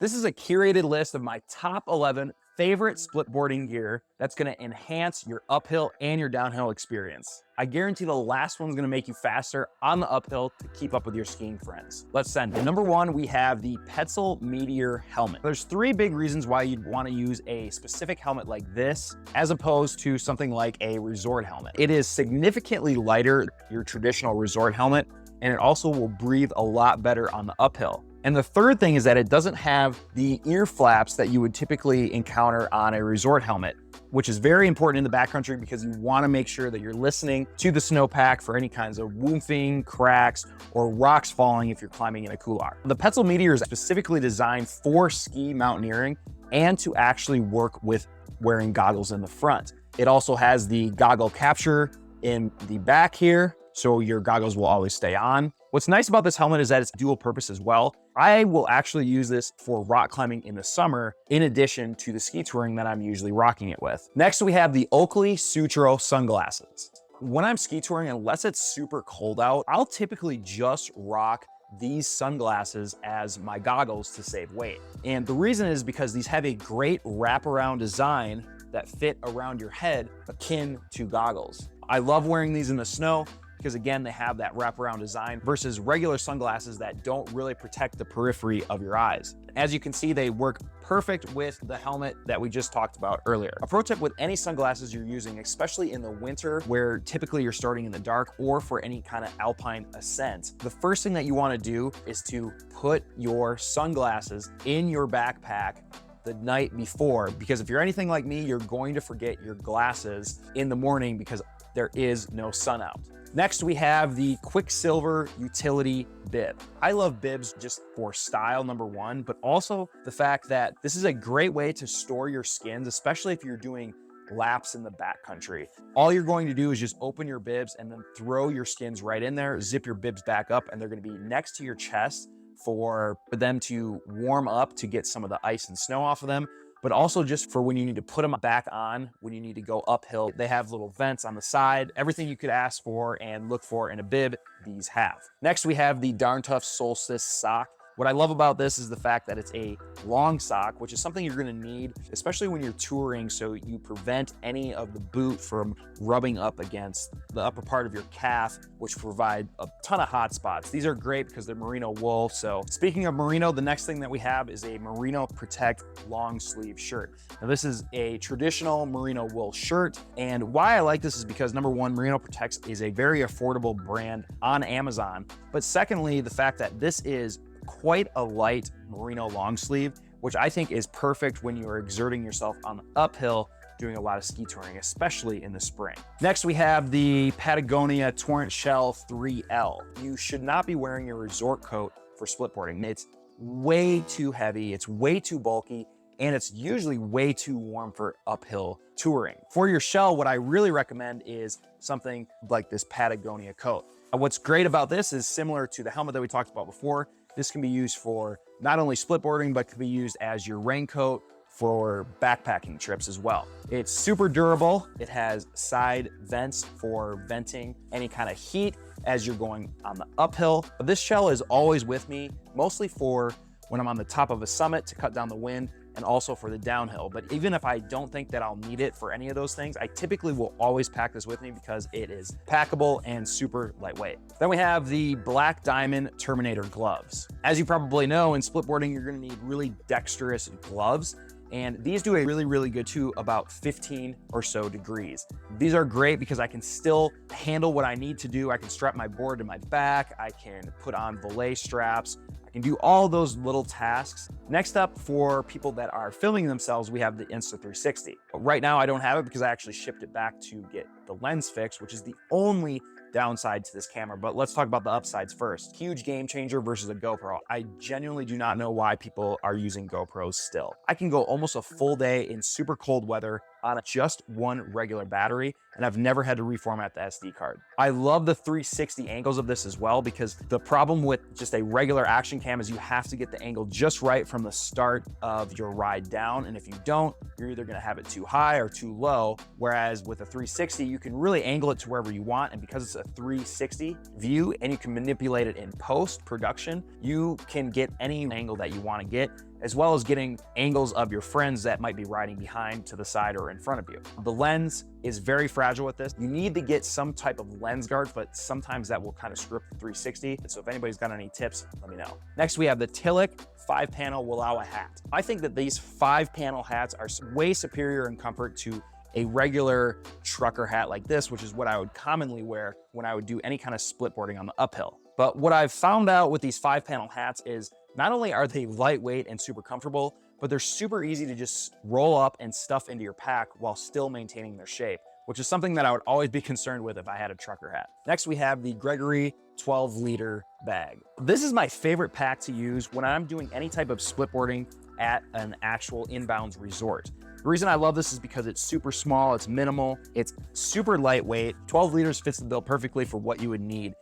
This is a curated list of my top 11 favorite splitboarding gear that's gonna enhance your uphill and your downhill experience. I guarantee the last one's gonna make you faster on the uphill to keep up with your skiing friends. Let's send it. Number one, we have the Petzl Meteor helmet. There's three big reasons why you'd wanna use a specific helmet like this as opposed to something like a resort helmet. It is significantly lighter than your traditional resort helmet, and it also will breathe a lot better on the uphill. And the third thing is that it doesn't have the ear flaps that you would typically encounter on a resort helmet, which is very important in the backcountry because you want to make sure that you're listening to the snowpack for any kinds of woofing, cracks, or rocks falling if you're climbing in a couloir. The Petzl Meteor is specifically designed for ski mountaineering and to actually work with wearing goggles in the front. It also has the goggle capture in the back here, so your goggles will always stay on. What's nice about this helmet is that it's dual purpose as well. I will actually use this for rock climbing in the summer, in addition to the ski touring that I'm usually rocking it with. Next, we have the Oakley Sutro sunglasses. When I'm ski touring, unless it's super cold out, I'll typically just rock these sunglasses as my goggles to save weight. And the reason is because these have a great wraparound design that fit around your head, akin to goggles. I love wearing these in the snow, because again, they have that wraparound design versus regular sunglasses that don't really protect the periphery of your eyes. As you can see, they work perfect with the helmet that we just talked about earlier. A pro tip with any sunglasses you're using, especially in the winter where typically you're starting in the dark or for any kind of alpine ascent, the first thing that you want to do is to put your sunglasses in your backpack the night before, because if you're anything like me, you're going to forget your glasses in the morning because there is no sun out. Next, we have the Quicksilver Utility Bib. I love bibs just for style, number one, but also the fact that this is a great way to store your skins, especially if you're doing laps in the backcountry. All you're going to do is just open your bibs and then throw your skins right in there, zip your bibs back up, and they're gonna be next to your chest for them to warm up to get some of the ice and snow off of them, but also just for when you need to put them back on, when you need to go uphill. They have little vents on the side, everything you could ask for and look for in a bib, these have. Next, we have the Darn Tough Solstice sock. What I love about this is the fact that it's a long sock, which is something you're gonna need, especially when you're touring, so you prevent any of the boot from rubbing up against the upper part of your calf, which provide a ton of hot spots. These are great because they're merino wool. So speaking of merino, the next thing that we have is a Merino Protect long sleeve shirt. Now this is a traditional merino wool shirt. And why I like this is because number one, Merino Protect is a very affordable brand on Amazon. But secondly, the fact that this is quite a light merino long sleeve, which I think is perfect when you are exerting yourself on the uphill doing a lot of ski touring, especially in the spring. Next, we have the Patagonia Torrent Shell 3L. You should not be wearing your resort coat for splitboarding. It's way too heavy, it's way too bulky, and it's usually way too warm for uphill touring. For your shell, what I really recommend is something like this Patagonia coat. What's great about this is similar to the helmet that we talked about before. This can be used for not only splitboarding, but can be used as your raincoat for backpacking trips as well. It's super durable. It has side vents for venting any kind of heat as you're going on the uphill. But this shell is always with me, mostly for when I'm on the top of a summit to cut down the wind, and also for the downhill. But even if I don't think that I'll need it for any of those things, I typically will always pack this with me because it is packable and super lightweight. Then we have the Black Diamond Terminator gloves. As you probably know, in splitboarding, you're gonna need really dexterous gloves. And these do a really good to about 15 or so degrees. These are great because I can still handle what I need to do. I can strap my board to my back. I can put on belay straps. I can do all those little tasks. Next up, for people that are filming themselves, we have the Insta360. But right now I don't have it because I actually shipped it back to get the lens fixed, which is the only downside to this camera. But let's talk about the upsides first. Huge game changer versus a GoPro. I genuinely do not know why people are using GoPros still. I can go almost a full day in super cold weather on just one regular battery, and I've never had to reformat the SD card. I love the 360 angles of this as well, because the problem with just a regular action cam is you have to get the angle just right from the start of your ride down, and if you don't, you're either gonna have it too high or too low, whereas with a 360, you can really angle it to wherever you want, and because it's a 360 view and you can manipulate it in post-production, you can get any angle that you wanna get, as well as getting angles of your friends that might be riding behind, to the side, or in front of you. The lens is very fragile with this. You need to get some type of lens guard, but sometimes that will kind of screw up the 360. So if anybody's got any tips, let me know. Next, we have the Tillich 5-panel Wallowa hat. I think that these 5-panel hats are way superior in comfort to a regular trucker hat like this, which is what I would commonly wear when I would do any kind of splitboarding on the uphill. But what I've found out with these 5-panel hats is not only are they lightweight and super comfortable, but they're super easy to just roll up and stuff into your pack while still maintaining their shape, which is something that I would always be concerned with if I had a trucker hat. Next, we have the Gregory 12-liter bag. This is my favorite pack to use when I'm doing any type of splitboarding at an actual inbounds resort. The reason I love this is because it's super small, it's minimal, it's super lightweight. 12 liters fits the bill perfectly for what you would need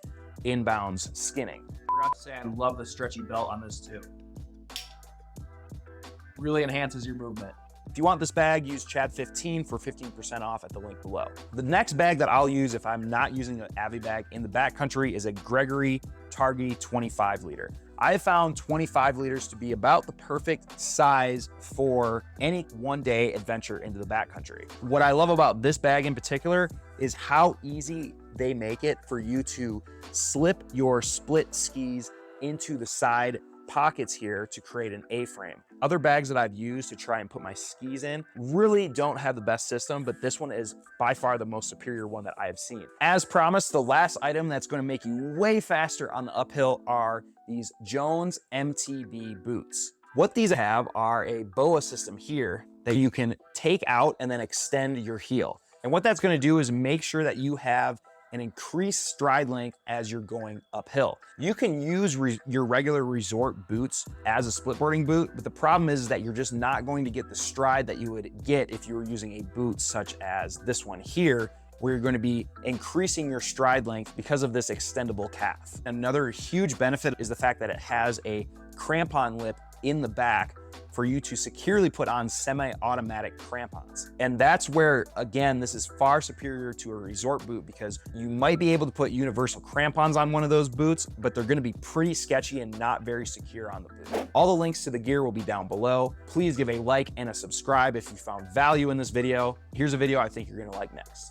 inbounds skinning. I forgot to say I love the stretchy belt on this too. Really enhances your movement. If you want this bag, use Chad15 for 15% off at the link below. The next bag that I'll use if I'm not using an Avi bag in the backcountry is a Gregory Target 25-liter. I have found 25 liters to be about the perfect size for any one-day adventure into the backcountry. What I love about this bag in particular is how easy they make it for you to slip your split skis into the side pockets here to create an A-frame. Other bags that I've used to try and put my skis in really don't have the best system, but this one is by far the most superior one that I have seen. As promised, the last item that's going to make you way faster on the uphill are these Jones MTB boots. What these have are a BOA system here that you can take out and then extend your heel. And what that's going to do is make sure that you have an increased stride length as you're going uphill. You can use your regular resort boots as a splitboarding boot, but the problem is that you're just not going to get the stride that you would get if you were using a boot such as this one here, where you're going to be increasing your stride length because of this extendable calf. Another huge benefit is the fact that it has a crampon lip in the back for you to securely put on semi-automatic crampons. And that's where, again, this is far superior to a resort boot because you might be able to put universal crampons on one of those boots, but they're gonna be pretty sketchy and not very secure on the boot. All the links to the gear will be down below. Please give a like and a subscribe if you found value in this video. Here's a video I think you're gonna like next.